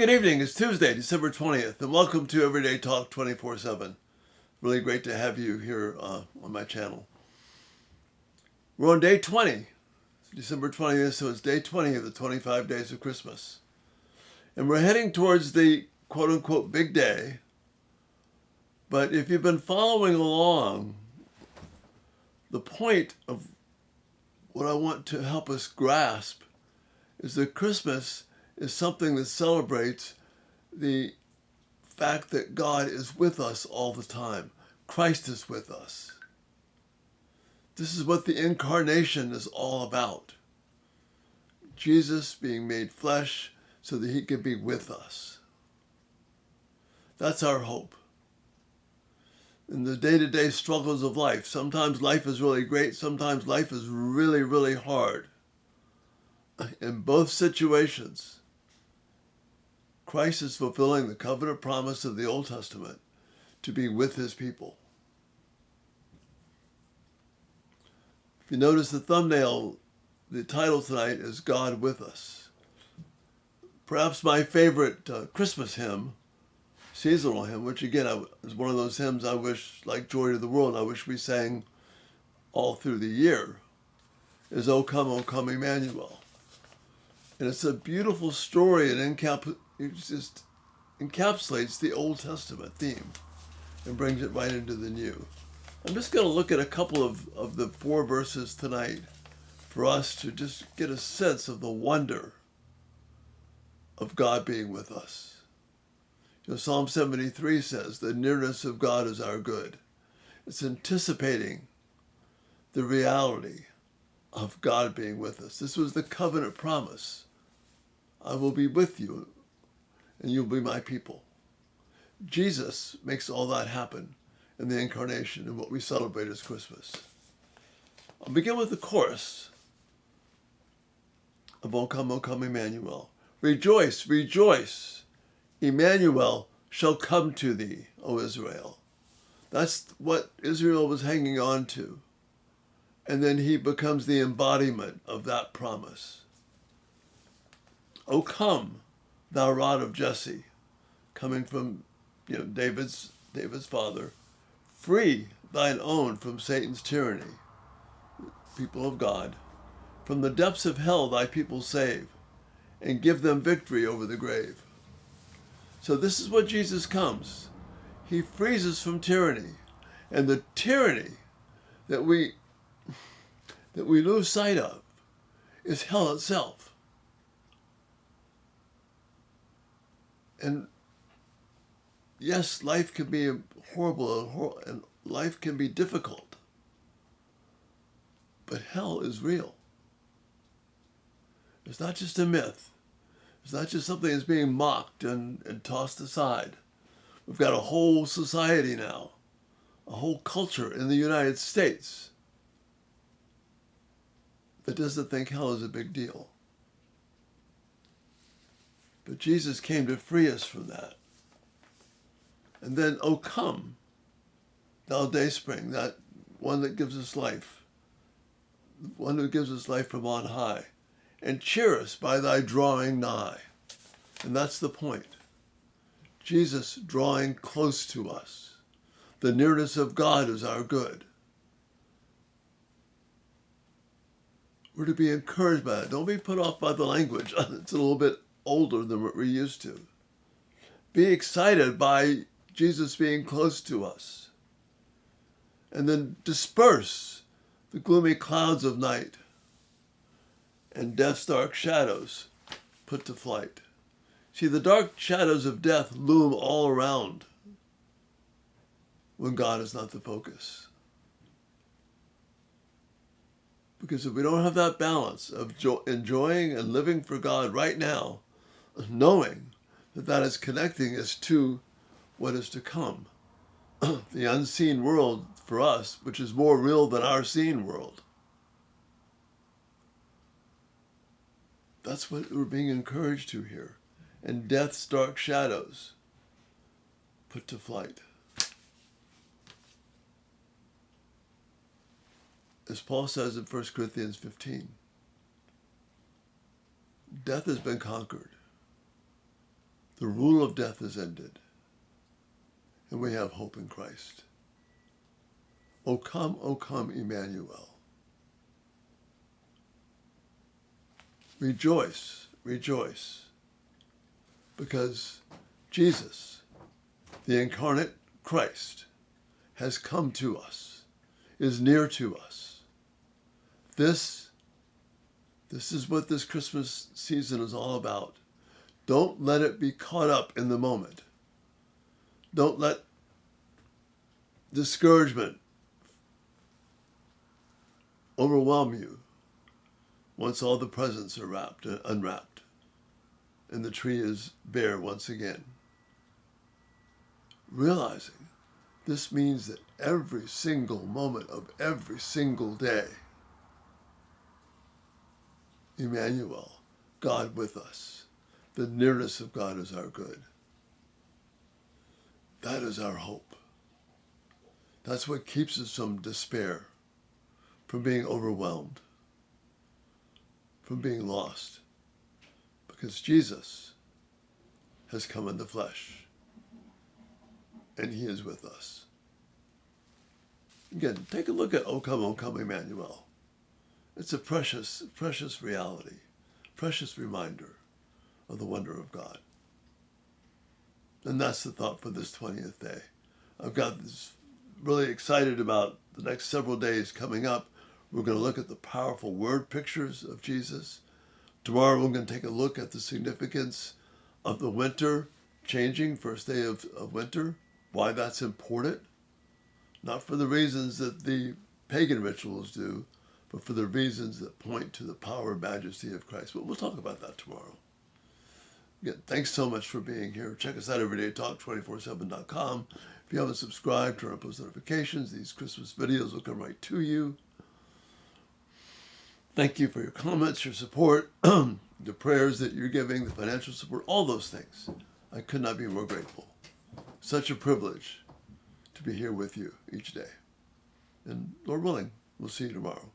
good evening. It's Tuesday, December 20th, and welcome to Everyday Talk 24/7. Really great to have you here on my channel. We're on day 20. It's December 20th, so it's day 20 of the 25 days of Christmas. And we're heading towards the quote-unquote big day. But if you've been following along, the point of what I want to help us grasp is that Christmas is something that celebrates the fact that God is with us all the time. Christ is with us. This is what the incarnation is all about. Jesus being made flesh so that he can be with us. That's our hope. In the day-to-day struggles of life, sometimes life is really great, sometimes life is really, really hard. In both situations, Christ is fulfilling the covenant promise of the Old Testament to be with his people. If you notice the thumbnail, the title tonight is God with Us. Perhaps my favorite Christmas hymn, seasonal hymn, which again is one of those hymns I wish, like Joy to the World, I wish we sang all through the year, is O Come Emmanuel. And it's a beautiful story. It just encapsulates the Old Testament theme and brings it right into the New. I'm just going to look at a couple of the 4 verses tonight for us to just get a sense of the wonder of God being with us. You know, Psalm 73 says, the nearness of God is our good. It's anticipating the reality of God being with us. This was the covenant promise. I will be with you, and you'll be my people. Jesus makes all that happen in the incarnation and what we celebrate as Christmas. I'll begin with the chorus of O Come Emmanuel. Rejoice, rejoice, Emmanuel shall come to thee, O Israel. That's what Israel was hanging on to. And then he becomes the embodiment of that promise. O come, thou rod of Jesse, coming from David's father, free thine own from Satan's tyranny, people of God. From the depths of hell thy people save, and give them victory over the grave. So this is what Jesus comes. He frees us from tyranny, and the tyranny that we lose sight of is hell itself. And yes, life can be horrible and life can be difficult, but hell is real. It's not just a myth. It's not just something that's being mocked and tossed aside. We've got a whole society now, a whole culture in the United States that doesn't think hell is a big deal. But Jesus came to free us from that. And then, O come, thou dayspring, that one that gives us life, the one who gives us life from on high, and cheer us by thy drawing nigh. And that's the point. Jesus drawing close to us. The nearness of God is our good. We're to be encouraged by it. Don't be put off by the language. It's a little bit older than what we're used to. Be excited by Jesus being close to us. And then disperse the gloomy clouds of night and death's dark shadows put to flight. See, the dark shadows of death loom all around when God is not the focus. Because if we don't have that balance of enjoying and living for God right now, knowing that that is connecting us to what is to come, the unseen world for us, which is more real than our seen world. That's what we're being encouraged to here. And death's dark shadows put to flight. As Paul says in 1 Corinthians 15, death has been conquered. The rule of death is ended, and we have hope in Christ. O come, Emmanuel. Rejoice, rejoice, because Jesus, the incarnate Christ, has come to us, is near to us. This is what this Christmas season is all about. Don't let it be caught up in the moment. Don't let discouragement overwhelm you once all the presents are unwrapped, and the tree is bare once again. Realizing this means that every single moment of every single day, Emmanuel, God with us, the nearness of God is our good. That is our hope. That's what keeps us from despair, from being overwhelmed, from being lost, because Jesus has come in the flesh, and he is with us. Again, take a look at O Come, Emmanuel. It's a precious, precious reality, precious reminder of the wonder of God. And that's the thought for this 20th day. I've got this really excited about the next several days coming up. We're going to look at the powerful word pictures of Jesus. Tomorrow we're going to take a look at the significance of the winter changing, first day of winter, why that's important. Not for the reasons that the pagan rituals do, but for the reasons that point to the power and majesty of Christ. But we'll talk about that tomorrow. Again, thanks so much for being here. Check us out everydaytalk247.com. If you haven't subscribed, turn on post notifications. These Christmas videos will come right to you. Thank you for your comments, your support, the prayers that you're giving, the financial support, all those things. I could not be more grateful. Such a privilege to be here with you each day. And Lord willing, we'll see you tomorrow.